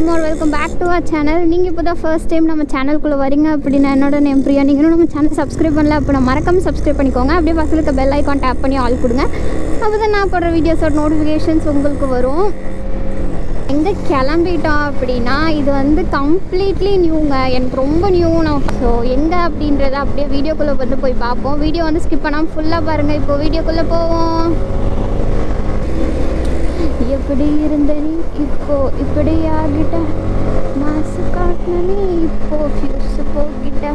வணக்கம் और welcome back to our channel நீங்கள் இப்போ தான் ஃபர்ஸ்ட் டைம் நம்ம சேனலுக்குள்ளே வரீங்க அப்படின்னா என்னோட நேம் பிரியா. நீங்களும் நம்ம சேனல் சப்ஸ்கிரைப் பண்ணல அப்படின்னா மறக்காம சப்ஸ்கிரைப் பண்ணிக்கோங்க. அப்படியே பக்கத்தில் இருக்க பெல் ஐக்கான் டேப் பண்ணி ஆல் கொடுங்க. அப்போ தான் நான் போடுற வீடியோஸோட நோட்டிஃபிகேஷன்ஸ் உங்களுக்கு வரும். எங்கே கிளம்பிட்டோம் அப்படின்னா இது வந்து கம்ப்ளீட்லி நியூங்க, எனக்கு ரொம்ப நியூ. ஸோ எங்கே அப்படின்றத அப்படியே வீடியோக்குள்ளே வந்து போய் பார்ப்போம். வீடியோ வந்து ஸ்கிப் பண்ணாமல் ஃபுல்லாக பாருங்கள். இப்போது வீடியோக்குள்ளே போவோம். எப்படி இருந்த நீ இப்போ இப்படி ஆகிட்ட, மாசு காட்டின நீ இப்போ ஃபியூஸ் போகிட்ட.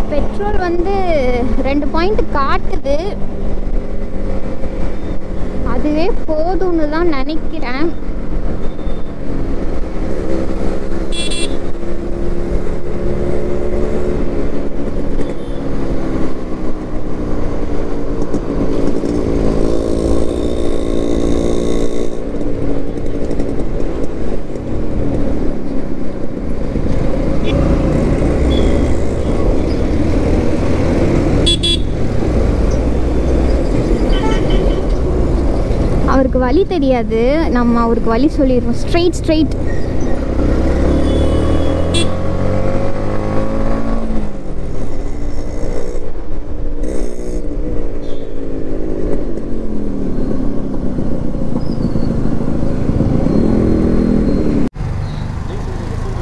பெட்ரோல் வந்து 2 பாயிண்ட் காட்டுது, அதுவே போதும்னு தான் நினைக்கிறேன். அவருக்கு வழி தெரியாது, நம்ம அவருக்கு வழி சொல்லிடுவோம். ஸ்ட்ரெயிட்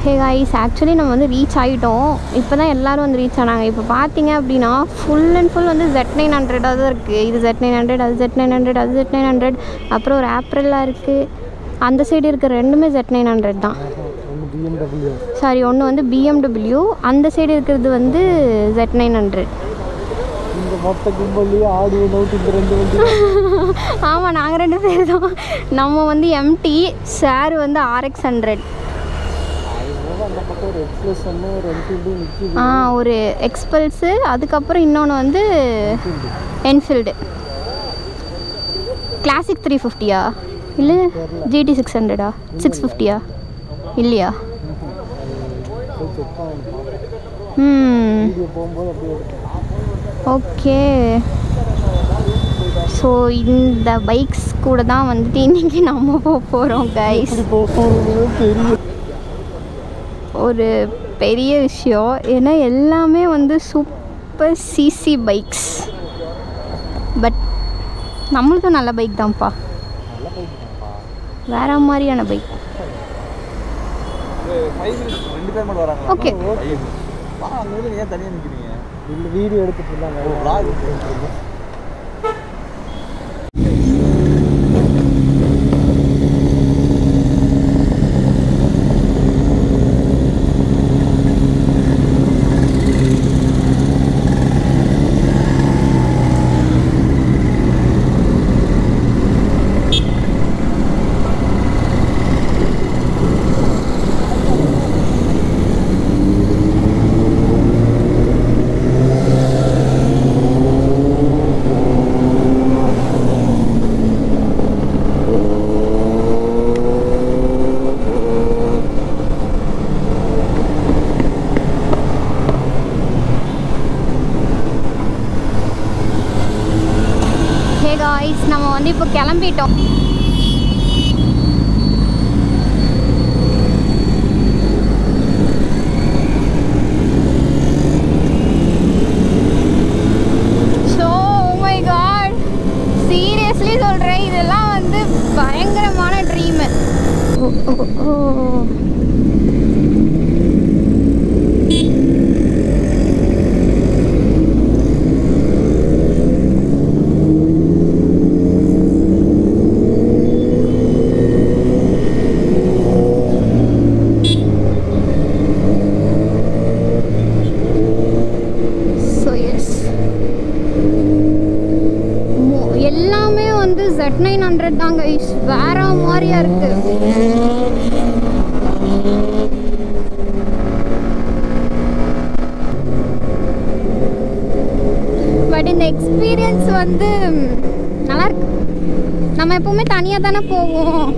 ஹே காய்ஸ், ஆக்சுவலி நம்ம வந்து ரீச் ஆகிட்டோம். இப்போ தான் எல்லோரும் வந்து ரீச் ஆனாங்க. இப்போ பார்த்தீங்க அப்படின்னா ஃபுல் அண்ட் ஃபுல் வந்து Z900 தான் இருக்குது. இது Z900, அது Z900, அது Z900, அப்புறம் ஒரு ஆப்ரிலாக இருக்குது. அந்த சைடு இருக்கிற ரெண்டுமே Z900 தான். சாரி, ஒன்று வந்து BMW, அந்த சைடு இருக்கிறது வந்து Z900. ஆமாம், நாங்கள் 2 பேர் தான். நம்ம வந்து MT, சார் வந்து RX100. ஒரு எக்ஸ்பல்ஸு, அதுக்கப்புறம் இன்னொன்று வந்து என்ஃபீல்டு கிளாசிக் 350யா இல்லை GT 600ஆ 650யா இல்லையா? ஓகே. ஸோ இந்த பைக்ஸ் கூட தான் வந்துட்டு இன்றைக்கி நம்ம போகிறோம் கைஸ். ஒரு பெரிய விஷயம், ஏன்னா எல்லாமே வந்து சூப்பர் சிசி பைக்ஸ். பட் நம்மளுக்கும் நல்ல பைக் தான்ப்பா, வேற மாதிரியான பைக். ஓகே, வீடியோ எடுத்துட்டு நம்ம வந்து இப்போ கிளம்பிட்டோம். So oh my god, seriously சொல்கிறேன், இதெல்லாம் வந்து பயங்கரமான ட்ரீமு. எல்லாமே வந்து Z900 தான் கைஸ், வேற மாதிரியா இருக்கு. இந்த எக்ஸ்பீரியன்ஸ் வந்து நல்லா இருக்கு. நம்ம எப்பவுமே தனியாக தானே போவோம்.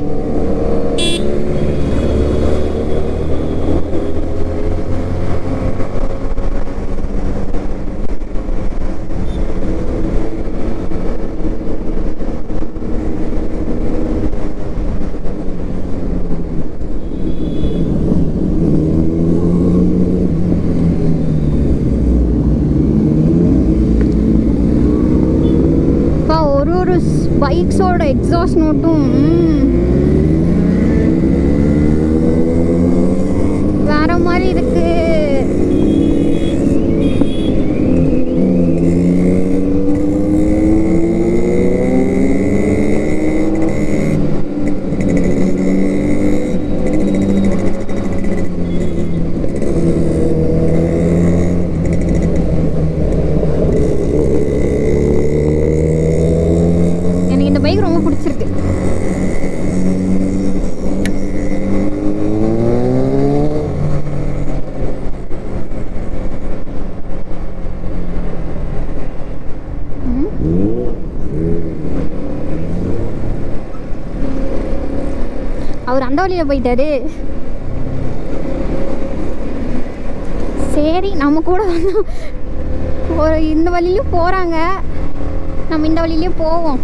பைக்ஸோட எக்ஸாஸ்ட் நோட்டும் வேற மாதிரி இருக்கு. ரொம்ப பிடிச்சிருக்கு. அவர் அந்த வழியில போயிட்டாரு. சரி, நம்ம கூட வந்து இந்த வழியிலும் போறாங்க, நம்ம இந்த வழியிலயும் போவோம்.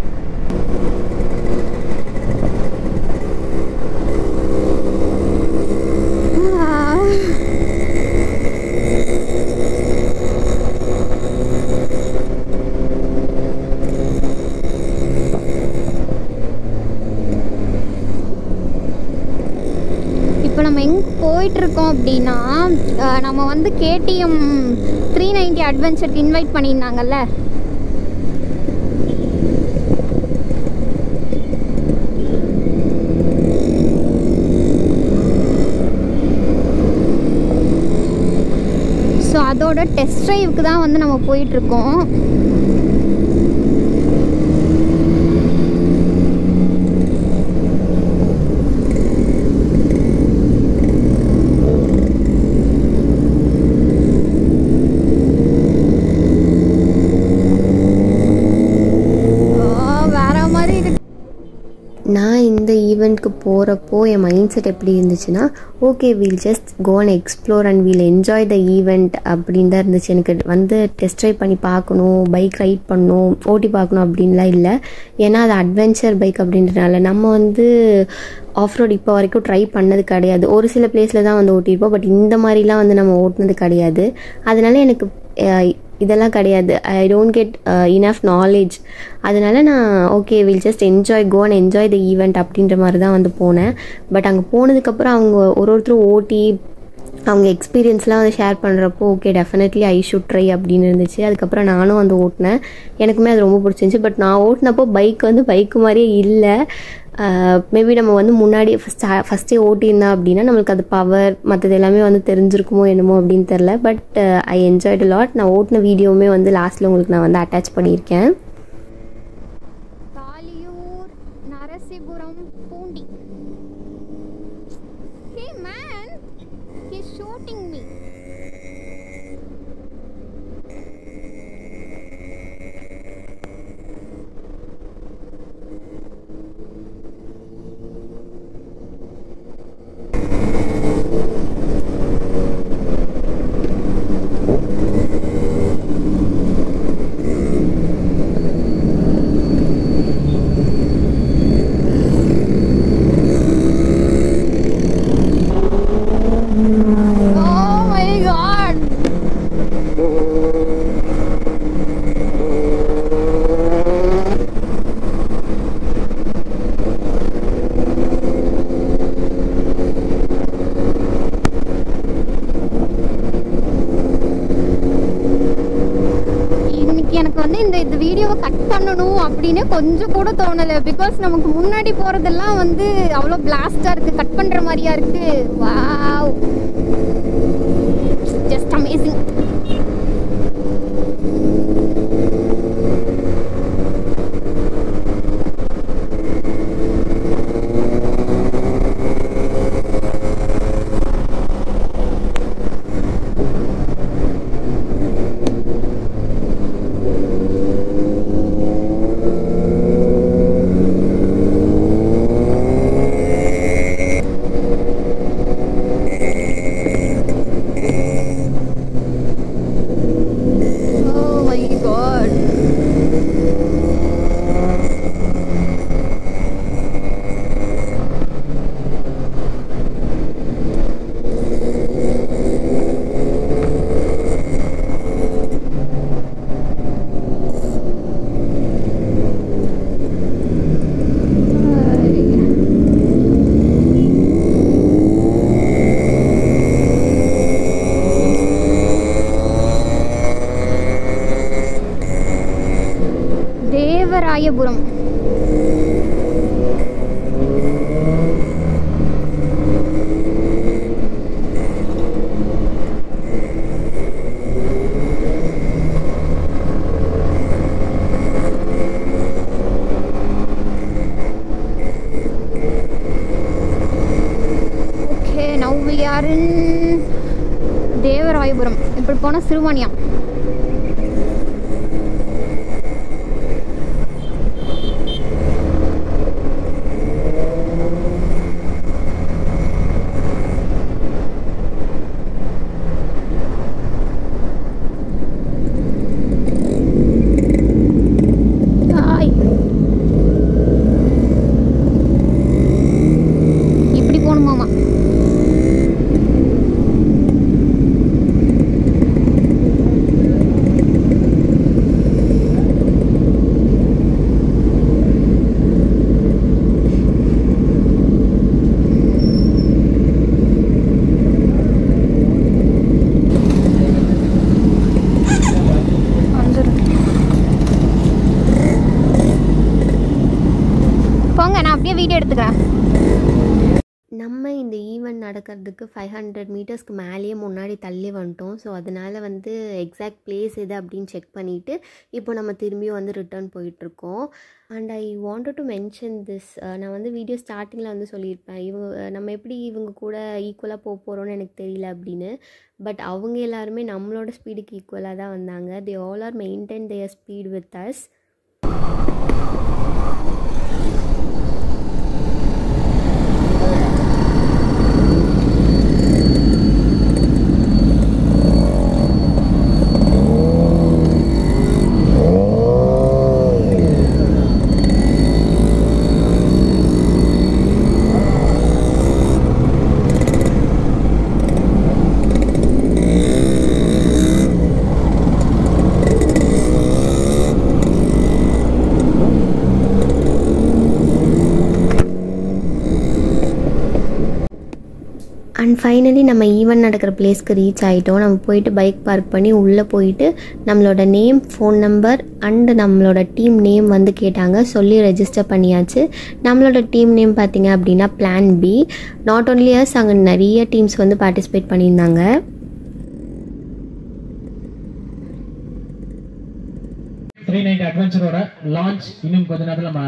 இப்போ நம்ம எங்கே போயிட்டுருக்கோம் அப்படின்னா, நம்ம வந்து KTM 390 அட்வென்ச்சருக்கு இன்வைட் பண்ணியிருந்தாங்கல்ல, ஸோ அதோட டெஸ்ட் ட்ரைவுக்கு தான் வந்து நம்ம போயிட்டுருக்கோம். நான் இந்த ஈவெண்ட்க்கு போகிறப்போ என் மைண்ட் செட் எப்படி இருந்துச்சுன்னா, okay we'll just go and explore and we'll enjoy the event அப்படின்னு தான் இருந்துச்சு. எனக்கு வந்து டெஸ்ட் ட்ரைவ் பண்ணி பார்க்கணும், பைக் ரைட் பண்ணணும், ஓட்டி பார்க்கணும் அப்படின்லாம் இல்லை. ஏன்னா அது அட்வென்ச்சர் பைக் அப்படின்றனால நம்ம வந்து ஆஃப் ரோட் இப்போ வரைக்கும் ட்ரை பண்ணது கிடையாது. ஒரு சில பிளேஸில் தான் வந்து ஓட்டியிருப்போம், பட் இந்த மாதிரிலாம் வந்து நம்ம ஓட்டினது கிடையாது. அதனால எனக்கு இதெல்லாம் கிடையாது. I don't get enough knowledge. அதனால நான் okay will just enjoy, go and enjoy the event அப்படின்ற மாதிரி தான் வந்து போனேன். பட் அங்கே போனதுக்கப்புறம் அவங்க ஒருத்தரும் ஓட்டி அவங்க எக்ஸ்பீரியன்ஸ்லாம் வந்து ஷேர் பண்ணுறப்போ okay definitely I should try அப்படின்னு இருந்துச்சு. அதுக்கப்புறம் நானும் வந்து ஓட்டினேன், எனக்குமே அது ரொம்ப பிடிச்சிருந்துச்சி. பட் நான் ஓட்டினப்போ பைக் வந்து பைக்கு மாதிரியே இல்லை. மேபி நம்ம வந்து முன்னாடி ஃபஸ்ட்டே ஓட்டியிருந்தா அப்படின்னா நம்மளுக்கு அது பவர் மற்றது எல்லாமே வந்து தெரிஞ்சிருக்குமோ என்னமோ அப்படின்னு தெரில. But I enjoyed lot. நான் ஓட்டின வீடியோவுமே வந்து லாஸ்ட்டில் உங்களுக்கு நான் வந்து அட்டாச் பண்ணியிருக்கேன். Thaliyur, Narasipuram, Poondi. Hey man, he is shooting me. எனக்கு வந்து இந்த வீடியோவை கட் பண்ணணும் அப்படின்னு கொஞ்சம் கூட தோணலை. பிகாஸ் நமக்கு முன்னாடி போகிறதெல்லாம் வந்து அவ்வளோ பிளாஸ்டாக இருக்குது, கட் பண்ணுற மாதிரியா இருக்குது. Wow, just amazing. Devarayapuram. Now we are in Devarayapuram. இப்படி போனால் சிறுவாணியம். இப்படி போகணுமாமா. வீடியோ எடுத்துக்கிறேன். நம்ம இந்த ஈவெண்ட் நடக்கிறதுக்கு 500 மீட்டர்ஸ்க்கு மேலேயே முன்னாடி தள்ளி வந்துட்டோம். ஸோ அதனால் வந்து எக்ஸாக்ட் பிளேஸ் எது அப்படின்னு செக் பண்ணிவிட்டு இப்போ நம்ம திரும்பியும் வந்து ரிட்டர்ன் போயிட்டுருக்கோம். And I wanted to mention this. நான் வந்து வீடியோ ஸ்டார்டிங்கில் வந்து சொல்லியிருப்பேன், நம்ம எப்படி இவங்க கூட ஈக்குவலாக போக போகிறோன்னு எனக்கு தெரியல அப்படின்னு. பட் அவங்க எல்லாருமே நம்மளோட ஸ்பீடுக்கு ஈக்குவலாக தான் வந்தாங்க. They all are maintain their speed with us. And finally நம்ம ஈவெண்ட் நடக்கிற பிளேஸ்க்கு ரீச் ஆகிட்டோம். நம்ம போயிட்டு பைக் பார்க் பண்ணி உள்ளே போயிட்டு நம்மளோட நேம், ஃபோன் நம்பர் அண்டு நம்மளோட டீம் நேம் வந்து கேட்டாங்க. சொல்லி ரெஜிஸ்டர் பண்ணியாச்சு. நம்மளோட டீம் நேம் பார்த்திங்க அப்படின்னா plan B. Not only us, அங்கே நிறைய டீம்ஸ் வந்து பார்ட்டிசிபேட் பண்ணியிருந்தாங்க. அட்வென்ச்சரோட லான்ச் இன்னும் கொஞ்ச நேரத்தில் நம்ம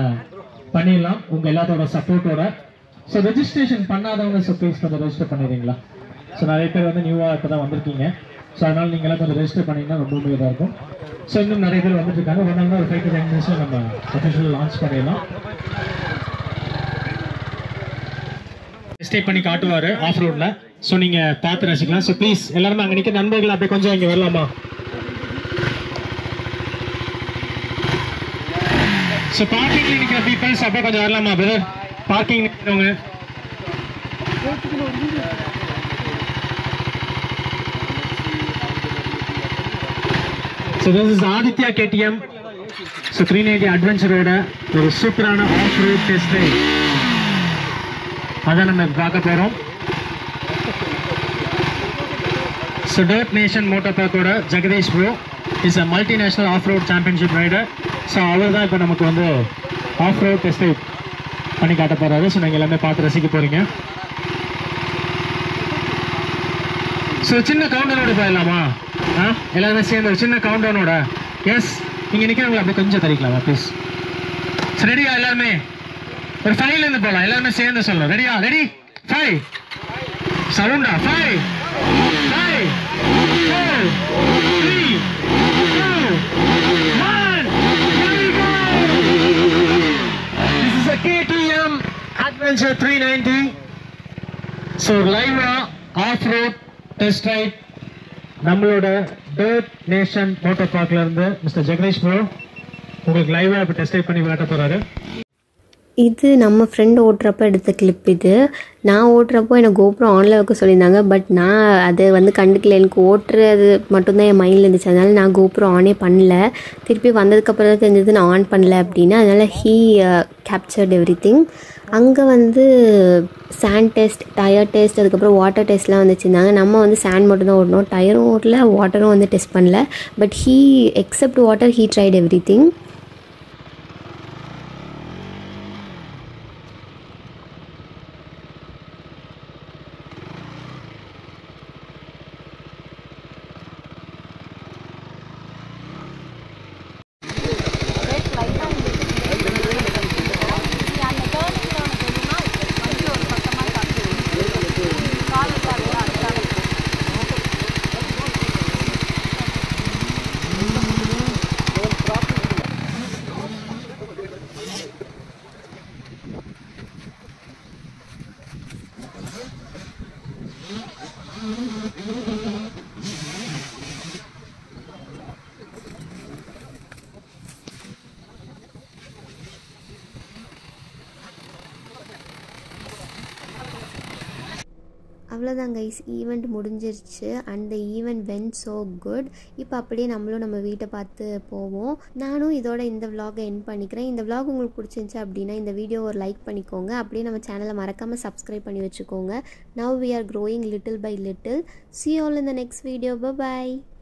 பண்ணிடலாம் உங்கள் எல்லாத்தோட சப்போர்ட்டோட. ஸோ ரெஜிஸ்ட்ரேஷன் பண்ணாதவங்க ஸோ ப்ளீஸ் கொஞ்சம் ரெஜிஸ்டர் பண்ணிடுறீங்களா? ஸோ நிறைய பேர் வந்து நியூவாக இப்போ தான் வந்திருக்கீங்க. ஸோ அதனால் நீங்கள் எல்லாம் கொஞ்சம் ரெஜிஸ்டர் பண்ணிங்கன்னா ரொம்ப இதாக இருக்கும். ஸோ இன்னும் நிறைய பேர் வந்துட்டு இருக்காங்க. ஒன்றாங்க ஒரு 5 to 10 minutes நம்ம அஃபிஷியல் லான்ச் பண்ணிடலாம். ஸ்டே பண்ணி காட்டுவார் ஆஃப் ரோடில். ஸோ நீங்கள் பார்த்து ரசிக்கலாம். ஸோ ப்ளீஸ் எல்லாருமே அங்கே நிற்க நண்பர்கள் அப்படியே கொஞ்சம் இங்கே வரலாமா? ஸோ பார்க்கிங்ல நிற்கிற பீப்பிள்ஸ் அப்படியே கொஞ்சம் வரலாமா பிரதர்? பார்க்கிங் நிற்கிறவங்க so this is Aditya KTM. So 390 அட்வென்ச்சரோட ஒரு சூப்பரான ஆஃப் ரோட் டெஸ்ட் ரைட் அதான் நம்ம பார்க்க போகிறோம். ஸோ டர்ட் நேஷன் மோட்டார் பார்க்கோட Jagadish bro is a multinational off road championship rider. So அவர் தான் இப்போ நமக்கு வந்து ஆஃப் ரோட் டெஸ்ட் ரைட் பண்ணி காட்ட போகிறாரு. ஸோ நீங்கள் எல்லாமே பார்த்து ரசிக்க போகிறீங்க. ஸோ சின்ன கவுண்டனோட போயிடலாமா? எல்லாருமே சேர்ந்து ஒரு சின்ன கவுண்டனோட. எஸ், நீங்கள் நிற்கிறவங்களை அப்படியே கொஞ்சம் தரிக்கலாமா ப்ளீஸ்? ஸோ ரெடியா எல்லாருமே? ஒரு 5லேருந்து போகலாம். எல்லாருமே சேர்ந்து சொல்லணும். ரெடியா? ரெடி? 5 சவுண்டா? 5 5 4 3 2 1 here we go. This is a KTM Adventure 390. So live off road test ride நம்மளோட டர்ட் நேஷன் மோட்டார் பார்க்ல இருந்து மிஸ்டர் ஜெகதீஷ் ப்ரோ உங்களுக்கு லைவா இப்போ டெஸ்ட் ரைட் பண்ணி காட்ட போறாரு. இது நம்ம ஃப்ரெண்ட் ஓட்டுறப்ப எடுத்த கிளிப். இது நான் ஓட்டுறப்போ எனக்கு கோப்ரோ ஆனில் வைக்க சொல்லியிருந்தாங்க. பட் நான் அதை வந்து கண்டுக்கல. எனக்கு ஓட்டுறது மட்டும்தான் என் மைண்டில் இருந்துச்சு. அதனால் நான் கோப்ரோ ஆனே பண்ணல. திருப்பி வந்ததுக்கப்புறம் தான் தெரிஞ்சது நான் ஆன் பண்ணல அப்படின்னு. அதனால் ஹீ கேப்சர்ட் எவ்ரி திங். அங்கே வந்து சாண்ட் டெஸ்ட், டயர் டெஸ்ட், அதுக்கப்புறம் வாட்டர் டெஸ்ட்லாம் வந்து வச்சுருந்தாங்க. நம்ம வந்து சாண்ட் மட்டும் தான் ஓடணும். டயரும் ஓட்டல, வாட்டரும் வந்து டெஸ்ட் பண்ணல. But he except water he tried everything. அவ்வளோதான் கைஸ், ஈவெண்ட் முடிஞ்சிருச்சு and the event went so good. இப்போ அப்படியே நம்மளும் நம்ம வீட்டை பார்த்து போவோம். நானும் இதோட இந்த vlog-ஐ எண்ட் பண்ணிக்கிறேன். இந்த vlog உங்களுக்கு பிடிச்சிருந்துச்சு அப்படின்னா இந்த வீடியோ ஒரு லைக் பண்ணிக்கோங்க. அப்படியே நம்ம சேனலை மறக்காமல் சப்ஸ்கிரைப் பண்ணி வச்சுக்கோங்க. Now we are growing little by little. See you all in the next video. Bye bye.